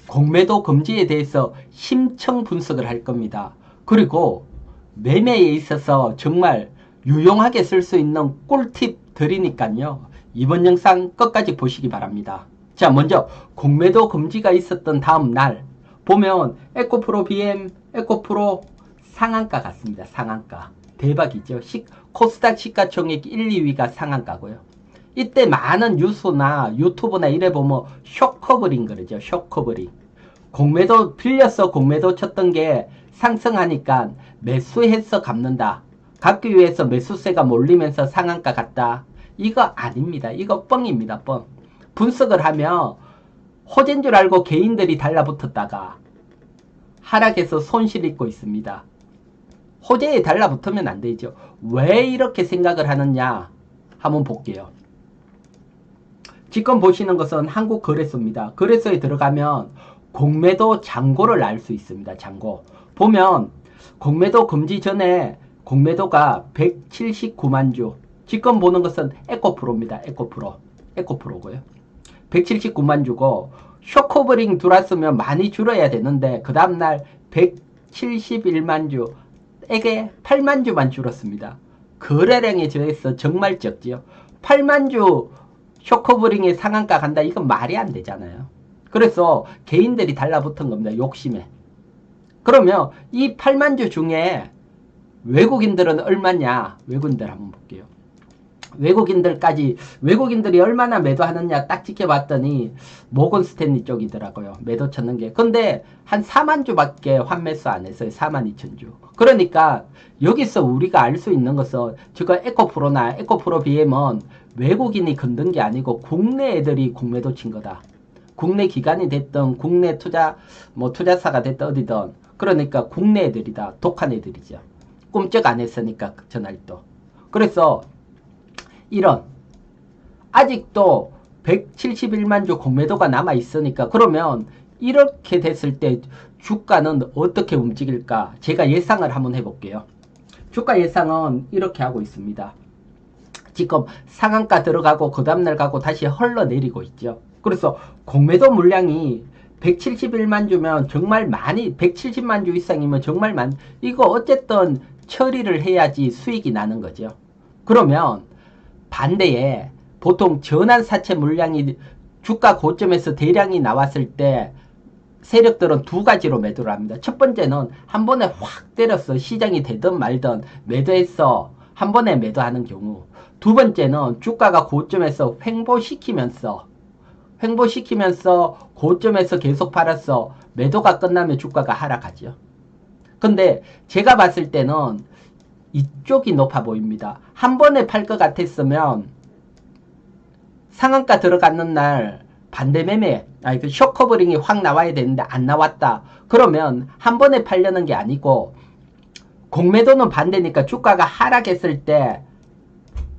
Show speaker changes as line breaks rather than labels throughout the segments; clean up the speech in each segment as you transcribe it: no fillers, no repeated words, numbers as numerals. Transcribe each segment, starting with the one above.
공매도 금지에 대해서 심층 분석을 할 겁니다. 그리고 매매에 있어서 정말 유용하게 쓸 수 있는 꿀팁 드리니까요. 이번 영상 끝까지 보시기 바랍니다. 자, 먼저 공매도 금지가 있었던 다음 날 보면 에코프로 BM, 에코프로 상한가 같습니다. 상한가. 대박이죠. 코스닥 시가총액 1, 2위가 상한가고요. 이때 많은 뉴스나 유튜브나 이래 보면 쇼커버링 그러죠. 쇼커버링. 공매도 빌려서 공매도 쳤던 게 상승하니까 매수해서 갚는다. 갚기 위해서 매수세가 몰리면서 상한가 갔다. 이거 아닙니다. 이거 뻥입니다. 뻥. 분석을 하면 호재인 줄 알고 개인들이 달라붙었다가 하락해서 손실 입고 있습니다. 호재에 달라붙으면 안 되죠. 왜 이렇게 생각을 하느냐 한번 볼게요. 지금 보시는 것은 한국거래소입니다. 거래소에 들어가면 공매도 잔고를 알 수 있습니다. 잔고. 보면 공매도 금지 전에 공매도가 179만 주. 지금 보는 것은 에코프로입니다. 에코프로고요. 179만 주고 쇼커버링 들어왔으면 많이 줄어야 되는데 그 다음날 171만 주. 에게 8만 주만 줄었습니다. 거래량에 비해서 정말 적지요. 8만 주 쇼커버링에 상한가 간다. 이건 말이 안 되잖아요. 그래서 개인들이 달라붙은 겁니다. 욕심에. 그러면 이 8만 주 중에 외국인들은 얼마냐? 외국인들 한번 볼게요. 외국인들이 얼마나 매도하느냐 딱 지켜봤더니 모건 스탠리 쪽이더라고요. 매도 쳤는 게. 근데 한 4만 주밖에 환매수 안 했어요. 4만 2천 주. 그러니까 여기서 우리가 알 수 있는 것은 지금 에코프로나 에코프로 BM은 외국인이 건든 게 아니고 국내 애들이 공매도 친 거다. 국내 기관이 됐든 국내 투자사가 됐든 어디든 그러니까 국내 애들이다. 독한 애들이죠. 꿈쩍 안 했으니까 전날도. 그래서 이런 아직도 171만 주 공매도가 남아 있으니까 그러면 이렇게 됐을 때 주가는 어떻게 움직일까? 제가 예상을 한번 해볼게요. 주가 예상은 이렇게 하고 있습니다. 지금 상한가 들어가고 그 다음날 가고 다시 흘러내리고 있죠. 그래서 공매도 물량이 171만 주면 정말 많이 170만 주 이상이면 정말 이거 어쨌든 처리를 해야지 수익이 나는 거죠. 그러면 반대에 보통 전환사채 물량이 주가 고점에서 대량이 나왔을 때 세력들은 두 가지로 매도를 합니다. 첫 번째는 한 번에 확 때려서 시장이 되든 말든 매도해서 한 번에 매도하는 경우. 두 번째는 주가가 고점에서 횡보시키면서 고점에서 계속 팔았어. 매도가 끝나면 주가가 하락하죠. 근데 제가 봤을 때는 이쪽이 높아 보입니다. 한 번에 팔 것 같았으면 상한가 들어가는 날 반대 매매, 그 쇼커버링이 확 나와야 되는데 안 나왔다. 그러면 한 번에 팔려는 게 아니고 공매도는 반대니까 주가가 하락했을 때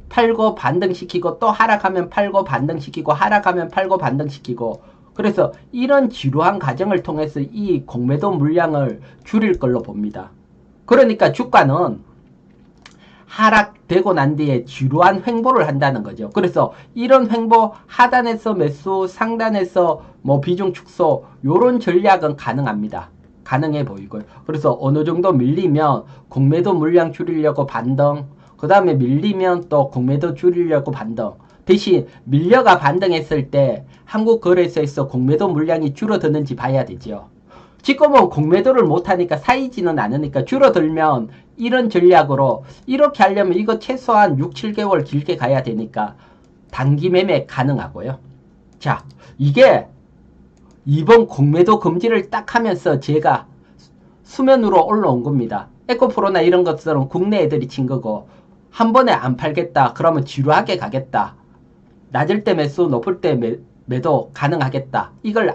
팔고 반등시키고 또 하락하면 팔고 반등시키고 하락하면 팔고 반등시키고 그래서 이런 지루한 과정을 통해서 이 공매도 물량을 줄일 걸로 봅니다. 그러니까 주가는 하락되고 난 뒤에 지루한 횡보를 한다는 거죠. 그래서 이런 횡보 하단에서 매수 상단에서 비중 축소 요런 전략은 가능합니다. 가능해 보이고요. 그래서 어느 정도 밀리면 공매도 물량 줄이려고 반등 그 다음에 밀리면 또 공매도 줄이려고 반등 대신 밀려가 반등했을 때 한국거래소에서 공매도 물량이 줄어드는지 봐야 되죠. 지금은 공매도를 못하니까 사이지는 않으니까 줄어들면 이런 전략으로 이렇게 하려면 이거 최소한 6, 7개월 길게 가야 되니까 단기 매매 가능하고요. 자, 이게 이번 공매도 금지를 딱 하면서 제가 수면으로 올라온 겁니다. 에코프로나 이런 것들은 국내 애들이 친 거고 한 번에 안 팔겠다 그러면 지루하게 가겠다. 낮을 때 매수 높을 때 매도 가능하겠다. 이걸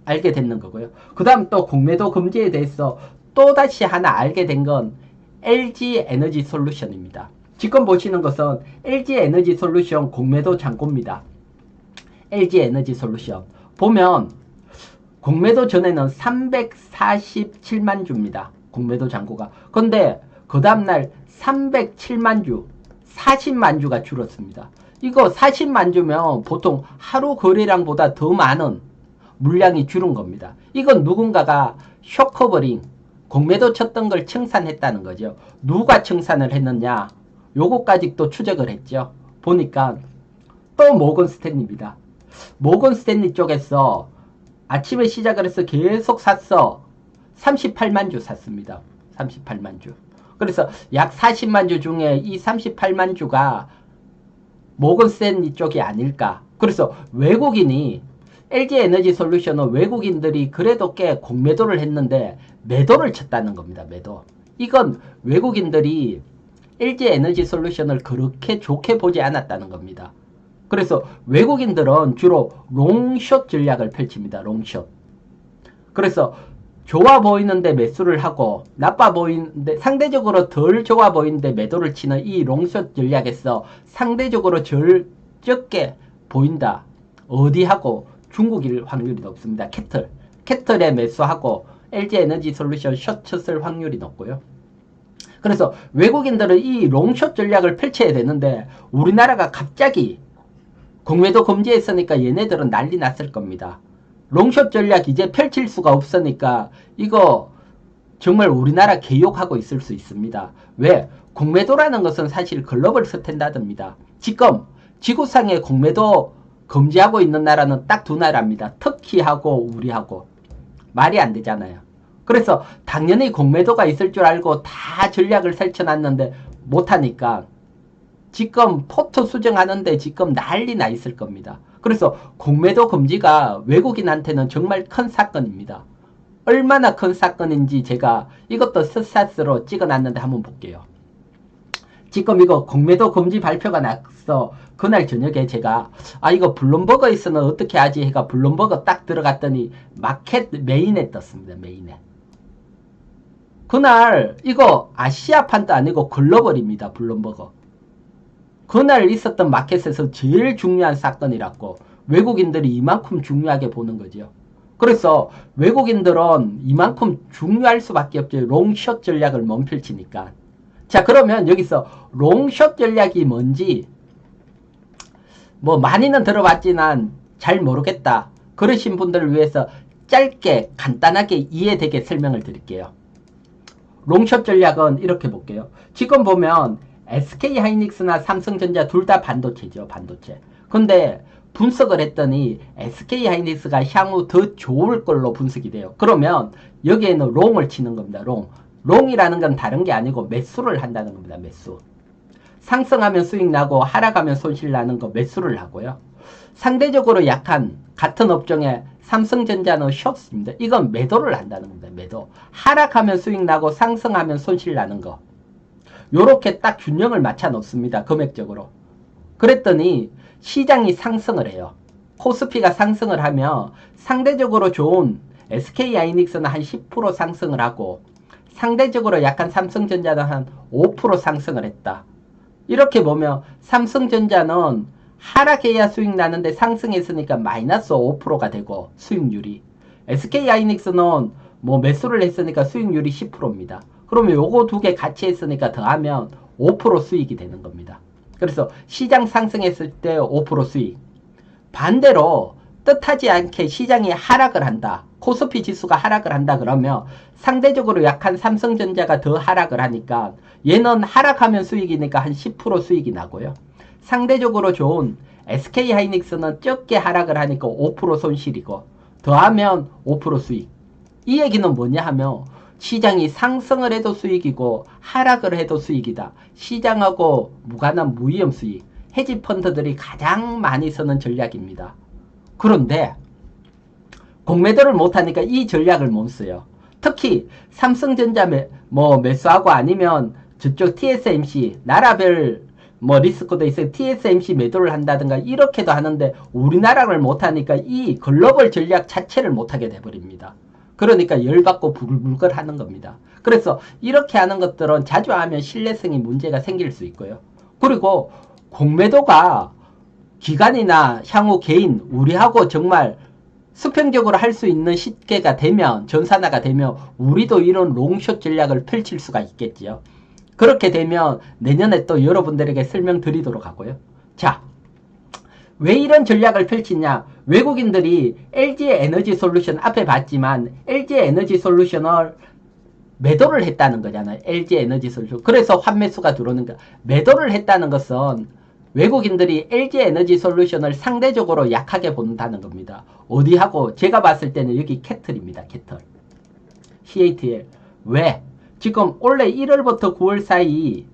알게 됐는 거고요. 그 다음 또 공매도 금지에 대해서 또다시 하나 알게 된 건 LG 에너지 솔루션입니다. 지금 보시는 것은 LG 에너지 솔루션 공매도 잔고입니다. LG 에너지 솔루션 보면 공매도 전에는 347만 주입니다. 공매도 잔고가. 근데 그 다음날 307만 주 40만 주가 줄었습니다. 이거 40만 주면 보통 하루 거래량보다 더 많은 물량이 줄은 겁니다. 이건 누군가가 숏커버링, 공매도 쳤던 걸 청산했다는 거죠. 누가 청산을 했느냐? 요거까지 또 추적을 했죠. 보니까 또 모건 스탠리입니다. 모건 스탠리 쪽에서 아침에 시작을 해서 계속 샀어. 38만 주 샀습니다. 38만 주. 그래서 약 40만 주 중에 이 38만 주가 모건 스탠리 쪽이 아닐까. 그래서 외국인이 LG에너지솔루션은 외국인들이 그래도 꽤 공매도를 했는데 매도를 쳤다는 겁니다. 매도. 이건 외국인들이 LG에너지솔루션을 그렇게 좋게 보지 않았다는 겁니다. 그래서 외국인들은 주로 롱숏 전략을 펼칩니다. 롱숏. 그래서 좋아 보이는데 매수를 하고 나빠 보이는데 상대적으로 덜 좋아 보이는데 매도를 치는 이 롱숏 전략에서 상대적으로 적게 보인다. 어디하고 중국일 확률이 높습니다. 캐틀에 매수하고 LG에너지솔루션 숏 쳤을 확률이 높고요. 그래서 외국인들은 이 롱숏 전략을 펼쳐야 되는데 우리나라가 갑자기 공매도 금지했으니까 얘네들은 난리 났을 겁니다. 롱숏 전략 이제 펼칠 수가 없으니까 이거 정말 우리나라 개욕하고 있을 수 있습니다. 왜? 공매도라는 것은 사실 글로벌 스탠다드입니다. 지금 지구상에 공매도 금지하고 있는 나라는 딱 두 나라입니다. 터키하고 우리하고. 말이 안 되잖아요. 그래서 당연히 공매도가 있을 줄 알고 다 전략을 펼쳐놨는데 못하니까 지금 포트 수정하는데 지금 난리 나 있을 겁니다. 그래서 공매도 금지가 외국인한테는 정말 큰 사건입니다. 얼마나 큰 사건인지 제가 이것도 스샷으로 찍어놨는데 한번 볼게요. 지금 이거 공매도 금지 발표가 났어. 그날 저녁에 제가 이거 블룸버그에서는 어떻게 하지 해가 블룸버그 딱 들어갔더니 마켓 메인에 떴습니다. 메인에. 그날 이거 아시아판도 아니고 글로벌입니다. 블룸버그. 그날 있었던 마켓에서 제일 중요한 사건이라고 외국인들이 이만큼 중요하게 보는 거죠. 그래서 외국인들은 이만큼 중요할 수밖에 없죠. 롱숏 전략을 못 펼치니까. 자, 그러면 여기서 롱숏 전략이 뭔지 뭐 많이는 들어봤지만 잘 모르겠다. 그러신 분들을 위해서 짧게 간단하게 이해되게 설명을 드릴게요. 롱숏 전략은 이렇게 볼게요. 지금 보면 SK하이닉스나 삼성전자 둘 다 반도체죠. 반도체. 근데 분석을 했더니 SK하이닉스가 향후 더 좋을 걸로 분석이 돼요. 그러면 여기에는 롱을 치는 겁니다. 롱이라는 건 다른 게 아니고 매수를 한다는 겁니다. 매수. 상승하면 수익 나고 하락하면 손실 나는 거 매수를 하고요. 상대적으로 약한 같은 업종에 삼성전자는 숏입니다. 이건 매도를 한다는 겁니다. 매도. 하락하면 수익 나고 상승하면 손실 나는 거. 요렇게 딱 균형을 맞춰 놓습니다. 금액적으로. 그랬더니 시장이 상승을 해요. 코스피가 상승을 하면 상대적으로 좋은 SK하이닉스는 한 10% 상승을 하고 상대적으로 약한 삼성전자는 한 5% 상승을 했다. 이렇게 보면 삼성전자는 하락해야 수익 나는데 상승했으니까 마이너스 5%가 되고 수익률이. SK하이닉스는 뭐 매수를 했으니까 수익률이 10%입니다. 그러면 요거 두 개 같이 했으니까 더하면 5% 수익이 되는 겁니다. 그래서 시장 상승했을 때 5% 수익. 반대로 뜻하지 않게 시장이 하락을 한다. 코스피 지수가 하락을 한다 그러면 상대적으로 약한 삼성전자가 더 하락을 하니까 얘는 하락하면 수익이니까 한 10% 수익이 나고요. 상대적으로 좋은 SK하이닉스는 적게 하락을 하니까 5% 손실이고 더하면 5% 수익. 이 얘기는 뭐냐 하면 시장이 상승을 해도 수익이고 하락을 해도 수익이다. 시장하고 무관한 무위험 수익. 헤지펀드들이 가장 많이 쓰는 전략입니다. 그런데 공매도를 못하니까 이 전략을 못 써요. 특히 삼성전자 매수하고 아니면 저쪽 TSMC 나라별 리스크도 있어요. TSMC 매도를 한다든가 이렇게도 하는데 우리나라를 못하니까 이 글로벌 전략 자체를 못하게 돼버립니다. 그러니까 열받고 부글부글 하는 겁니다. 그래서 이렇게 하는 것들은 자주 하면 신뢰성이 문제가 생길 수 있고요. 그리고 공매도가 기관이나 향후 개인 우리하고 정말 수평적으로 할 수 있는 시계가 되면 전산화가 되면 우리도 이런 롱숏 전략을 펼칠 수가 있겠지요. 그렇게 되면 내년에 또 여러분들에게 설명드리도록 하고요. 자, 왜 이런 전략을 펼치냐? 외국인들이 LG 에너지 솔루션 앞에 봤지만 LG 에너지 솔루션을 매도를 했다는 거잖아요. LG 에너지 솔루션. 그래서 환매수가 들어오는 거. 매도를 했다는 것은 외국인들이 LG 에너지 솔루션을 상대적으로 약하게 본다는 겁니다. 어디하고? 제가 봤을 때는 여기 캐틀입니다. 캐틀. CATL. 왜? 지금 원래 1월부터 9월 사이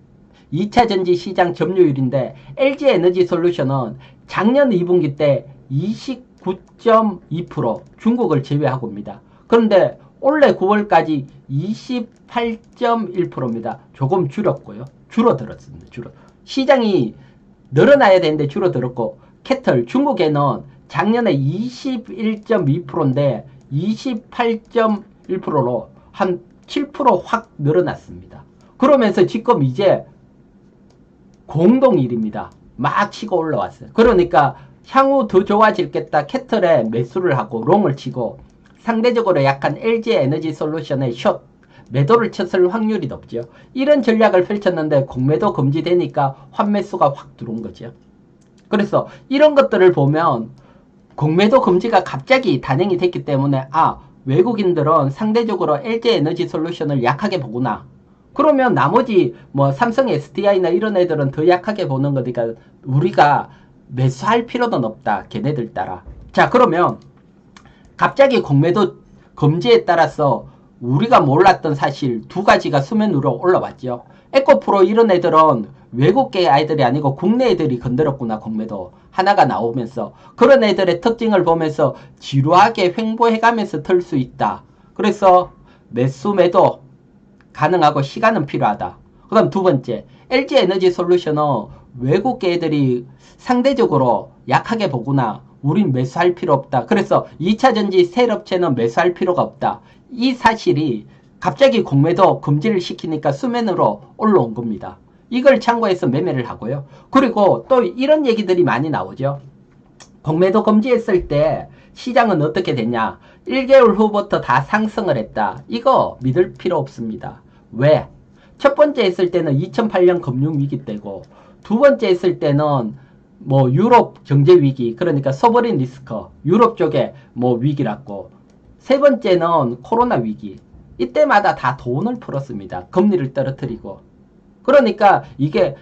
2차 전지 시장 점유율인데 LG 에너지 솔루션은 작년 2분기 때 29.2% 중국을 제외하고입니다. 그런데 올해 9월까지 28.1%입니다. 조금 줄었고요. 줄어들었습니다. 시장이 늘어나야 되는데 줄어들었고, 캐틀 중국에는 작년에 21.2%인데 28.1%로 한 7% 확 늘어났습니다. 그러면서 지금 이제 공동 1위입니다. 막 치고 올라왔어요. 그러니까 향후 더 좋아질겠다 캐틀에 매수를 하고 롱을 치고 상대적으로 약한 LG 에너지 솔루션에 숏 매도를 쳤을 확률이 높죠. 이런 전략을 펼쳤는데 공매도 금지되니까 환매수가 확 들어온 거죠. 그래서 이런 것들을 보면 공매도 금지가 갑자기 단행이 됐기 때문에 외국인들은 상대적으로 LG 에너지 솔루션을 약하게 보구나. 그러면 나머지 뭐 삼성 SDI나 이런 애들은 더 약하게 보는 거니까 우리가 매수할 필요는 없다. 걔네들 따라. 자, 그러면 갑자기 공매도 금지에 따라서 우리가 몰랐던 사실 두 가지가 수면 위로 올라왔죠. 에코프로 이런 애들은 외국계 아이들이 아니고 국내 애들이 건드렸구나. 공매도 하나가 나오면서 그런 애들의 특징을 보면서 지루하게 횡보해가면서 털 수 있다. 그래서 매수 매도 가능하고 시간은 필요하다. 그 다음 두 번째, LG 에너지 솔루션은 외국계 애들이 상대적으로 약하게 보구나. 우린 매수할 필요 없다. 그래서 2차 전지 셀업체는 매수할 필요가 없다. 이 사실이 갑자기 공매도 금지를 시키니까 수면으로 올라온 겁니다. 이걸 참고해서 매매를 하고요. 그리고 또 이런 얘기들이 많이 나오죠. 공매도 금지했을 때 시장은 어떻게 됐냐? 1개월 후부터 다 상승을 했다. 이거 믿을 필요 없습니다. 왜? 첫 번째 했을 때는 2008년 금융위기 때고 두 번째 했을 때는 뭐 유럽 경제위기, 그러니까 소버린 리스크, 유럽 쪽에 뭐 위기랐고 세 번째는 코로나 위기. 이때마다 다 돈을 풀었습니다. 금리를 떨어뜨리고. 그러니까 이게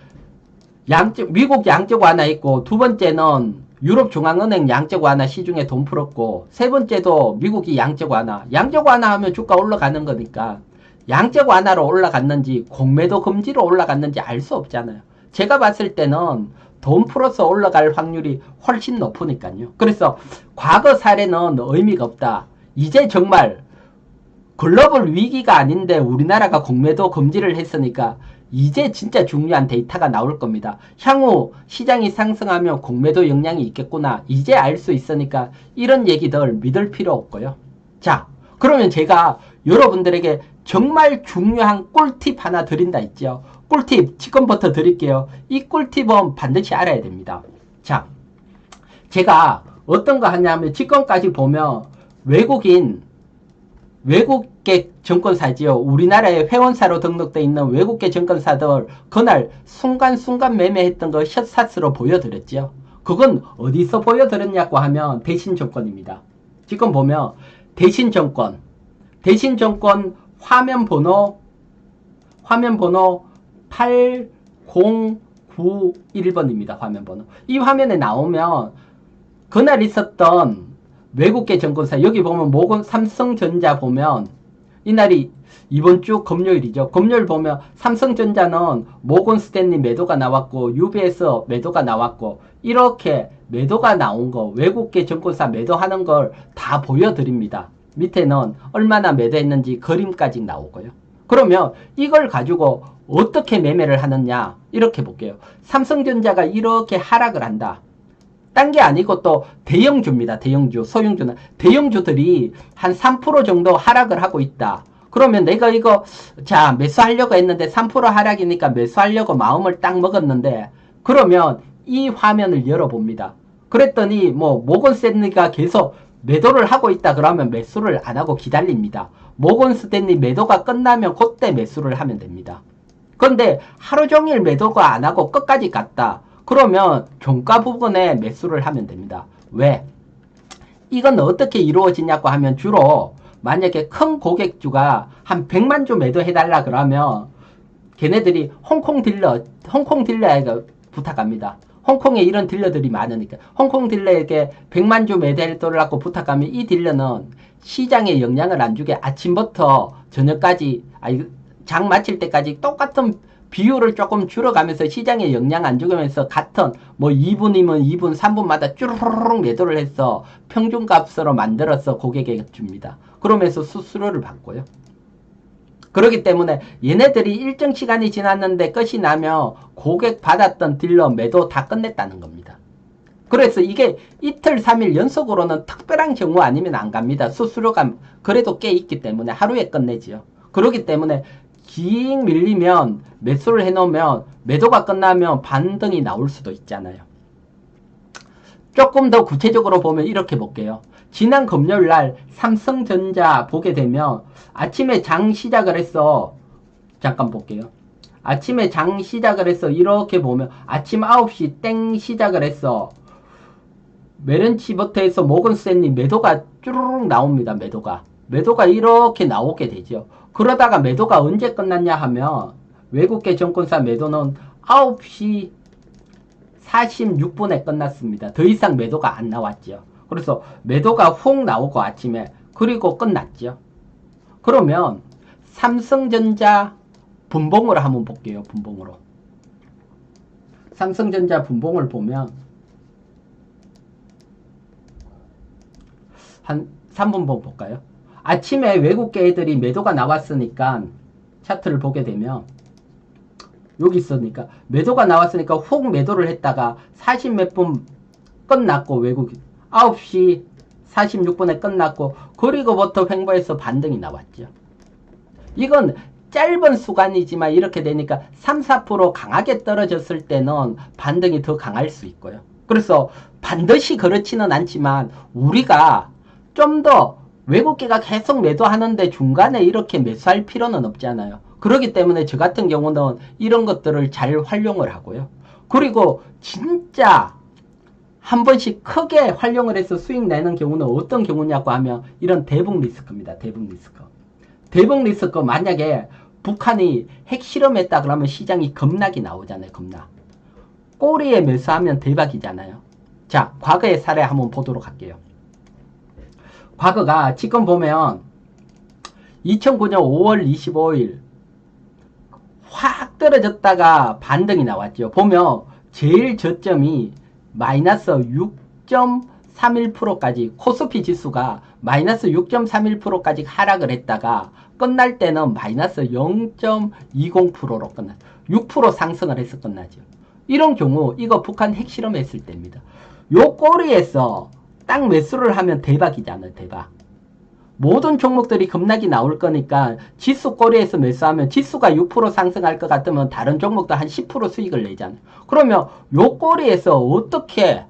미국 양적 완화 있고 두 번째는 유럽 중앙은행 양적 완화 시중에 돈 풀었고 세 번째도 미국이 양적 완화. 양적 완화하면 주가 올라가는 거니까 양적 완화로 올라갔는지 공매도 금지로 올라갔는지 알 수 없잖아요. 제가 봤을 때는 돈 풀어서 올라갈 확률이 훨씬 높으니까요. 그래서 과거 사례는 의미가 없다. 이제 정말 글로벌 위기가 아닌데 우리나라가 공매도 금지를 했으니까 이제 진짜 중요한 데이터가 나올 겁니다. 향후 시장이 상승하면 공매도 영향이 있겠구나. 이제 알 수 있으니까 이런 얘기들 믿을 필요 없고요. 자, 그러면 제가 여러분들에게 정말 중요한 꿀팁 하나 드린다 했죠. 꿀팁 지금부터 드릴게요. 이 꿀팁은 반드시 알아야 됩니다. 자, 제가 어떤 거 하냐면 지금까지 보면 외국계 증권사지요. 우리나라에 회원사로 등록되어 있는 외국계 증권사들 그날 순간순간 매매했던 거 숏샷으로 보여드렸죠. 그건 어디서 보여드렸냐고 하면 대신증권입니다. 지금 보면 대신증권 화면번호 8091번입니다. 화면번호. 이 화면에 나오면 그날 있었던 외국계 증권사 여기 보면 삼성전자 보면 이날이 이번 주 금요일이죠. 금요일 보면 삼성전자는 모건스탠리 매도가 나왔고 UBS 매도가 나왔고 이렇게 매도가 나온 거 외국계 증권사 매도하는 걸 다 보여드립니다. 밑에는 얼마나 매도했는지 그림까지 나오고요. 그러면 이걸 가지고 어떻게 매매를 하느냐 이렇게 볼게요. 삼성전자가 이렇게 하락을 한다. 딴 게 아니고 또 대형주입니다. 대형주, 소형주는 대형주들이 한 3% 정도 하락을 하고 있다. 그러면 내가 이거 매수하려고 했는데 3% 하락이니까 매수하려고 마음을 딱 먹었는데 그러면 이 화면을 열어봅니다. 그랬더니 모건스탠리가 계속 매도를 하고 있다 그러면 매수를 안 하고 기다립니다. 모건스탠리 매도가 끝나면 그때 매수를 하면 됩니다. 그런데 하루 종일 매도가 안 하고 끝까지 갔다. 그러면 종가 부분에 매수를 하면 됩니다. 왜? 이건 어떻게 이루어지냐고 하면 주로 만약에 큰 고객주가 한 100만 주 매도해달라 그러면 걔네들이 홍콩 딜러에게 부탁합니다. 홍콩에 이런 딜러들이 많으니까 홍콩 딜러에게 100만 주 매도해달라고 부탁하면 이 딜러는 시장에 영향을 안 주게 아침부터 저녁까지 장 마칠 때까지 똑같은 비율을 조금 줄여가면서 시장에 영향 안 주면서 같은 뭐 2분이면 2분, 3분마다 쭈르륵 매도를 해서 평균값으로 만들어서 고객에게 줍니다. 그러면서 수수료를 받고요. 그렇기 때문에 얘네들이 일정 시간이 지났는데 끝이 나면 고객 받았던 딜러 매도 다 끝냈다는 겁니다. 그래서 이게 이틀 3일 연속으로는 특별한 경우 아니면 안 갑니다. 수수료가 그래도 꽤 있기 때문에 하루에 끝내지요. 그렇기 때문에 긴 밀리면 매수를 해놓으면 매도가 끝나면 반등이 나올 수도 있잖아요. 조금 더 구체적으로 보면 이렇게 볼게요. 지난 금요일날 삼성전자 보게 되면 아침에 장 시작을 했어. 잠깐 볼게요. 아침에 장 시작을 했어. 이렇게 보면 아침 9시 땡 시작을 했어. 메런치부터 해서 모건스탠리 매도가 쭈르륵 나옵니다. 매도가 이렇게 나오게 되죠. 그러다가 매도가 언제 끝났냐 하면 외국계 증권사 매도는 9시 46분에 끝났습니다. 더 이상 매도가 안 나왔죠. 그래서 매도가 훅 나오고 아침에 그리고 끝났죠. 그러면 삼성전자 분봉으로 한번 볼게요. 분봉으로. 삼성전자 분봉을 보면 한 3분 볼까요? 아침에 외국계 애들이 매도가 나왔으니까 차트를 보게 되면 여기 있으니까 매도가 나왔으니까 훅 매도를 했다가 40 몇 분 끝났고 외국이 9시 46분에 끝났고 그리고부터 횡보해서 반등이 나왔죠. 이건 짧은 수간이지만 이렇게 되니까 3, 4% 강하게 떨어졌을 때는 반등이 더 강할 수 있고요. 그래서 반드시 그렇지는 않지만 우리가 좀 더 외국계가 계속 매도하는데 중간에 이렇게 매수할 필요는 없잖아요. 그렇기 때문에 저 같은 경우는 이런 것들을 잘 활용을 하고요. 그리고 진짜 한 번씩 크게 활용을 해서 수익 내는 경우는 어떤 경우냐고 하면 이런 대북 리스크입니다. 대북 리스크 만약에 북한이 핵실험했다 그러면 시장이 급락이 나오잖아요. 급락. 꼬리에 매수하면 대박이잖아요. 자, 과거의 사례 한번 보도록 할게요. 과거가 지금 보면 2009년 5월 25일 확 떨어졌다가 반등이 나왔죠. 보면 제일 저점이 마이너스 6.31%까지 코스피 지수가 마이너스 6.31%까지 하락을 했다가 끝날 때는 마이너스 0.20%로 끝났어요. 6% 상승을 해서 끝나죠. 이런 경우 이거 북한 핵실험했을 때입니다. 요 꼬리에서 딱 매수를 하면 대박이잖아요. 대박. 모든 종목들이 급락이 나올 거니까 지수 꼬리에서 매수하면 지수가 6% 상승할 것 같으면 다른 종목도 한 10% 수익을 내잖아요. 그러면 요 꼬리에서 어떻게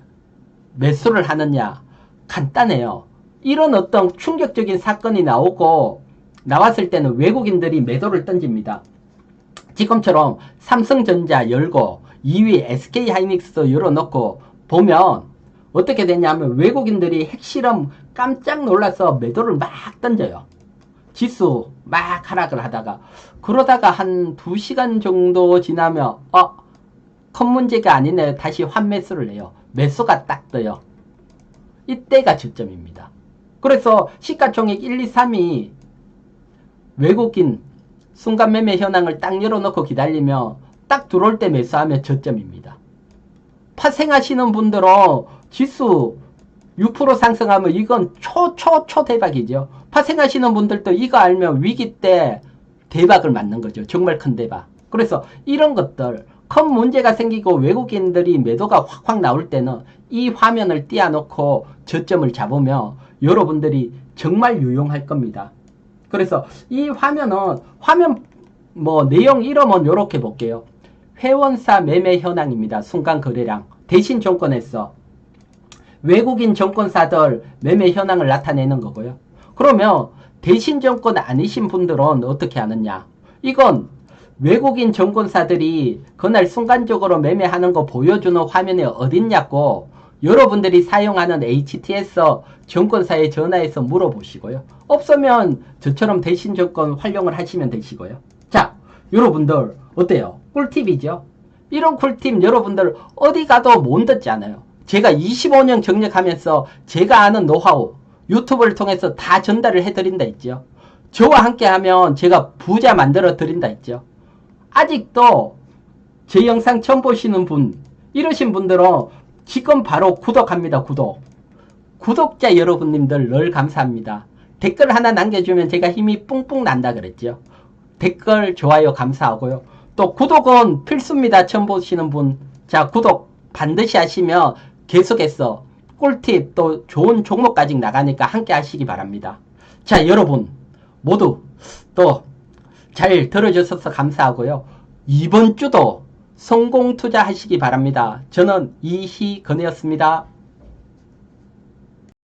매수를 하느냐? 간단해요. 이런 어떤 충격적인 사건이 나왔을 때는 외국인들이 매도를 던집니다. 지금처럼 삼성전자 열고 2위 SK하이닉스 열어놓고 보면 어떻게 되냐면 외국인들이 핵실험 깜짝 놀라서 매도를 막 던져요. 지수 막 하락을 하다가 그러다가 한 2시간 정도 지나면 큰 문제가 아니네 다시 환매수를 해요. 매수가 딱 떠요. 이때가 저점입니다. 그래서 시가총액 1, 2, 3이 외국인 순간 매매 현황을 딱 열어놓고 기다리면 딱 들어올 때 매수하면 저점입니다. 파생하시는 분들은 지수 6% 상승하면 이건 초 대박이죠. 파생하시는 분들도 이거 알면 위기 때 대박을 맞는 거죠. 정말 큰 대박. 그래서 이런 것들 큰 문제가 생기고 외국인들이 매도가 확 나올 때는 이 화면을 띄워놓고 저점을 잡으면 여러분들이 정말 유용할 겁니다. 그래서 이 화면 내용 이름은 이렇게 볼게요. 회원사 매매 현황입니다. 순간 거래량. 대신 정권에서 외국인 정권사들 매매 현황을 나타내는 거고요. 그러면 대신 정권 아니신 분들은 어떻게 하느냐? 이건 외국인 증권사들이 그날 순간적으로 매매하는 거 보여주는 화면이 어딨냐고 여러분들이 사용하는 HTS 증권사에 전화해서 물어보시고요. 없으면 저처럼 대신증권 활용을 하시면 되시고요. 자, 여러분들 어때요? 꿀팁이죠? 이런 꿀팁 여러분들 어디 가도 못 듣잖아요. 제가 25년 경력하면서 제가 아는 노하우 유튜브를 통해서 다 전달을 해드린다 했죠. 저와 함께 하면 제가 부자 만들어 드린다 했죠. 아직도 제 영상 처음 보시는 분 이러신 분들은 지금 바로 구독합니다. 구독자 여러분님들 늘 감사합니다. 댓글 하나 남겨주면 제가 힘이 뿡뿡 난다 그랬죠. 댓글 좋아요 감사하고요. 또 구독은 필수입니다. 처음 보시는 분. 자, 구독 반드시 하시면 계속해서 꿀팁 또 좋은 종목까지 나가니까 함께 하시기 바랍니다. 자, 여러분 모두 또 잘 들어주셔서 감사하고요. 이번 주도 성공 투자하시기 바랍니다. 저는 이희건이었습니다.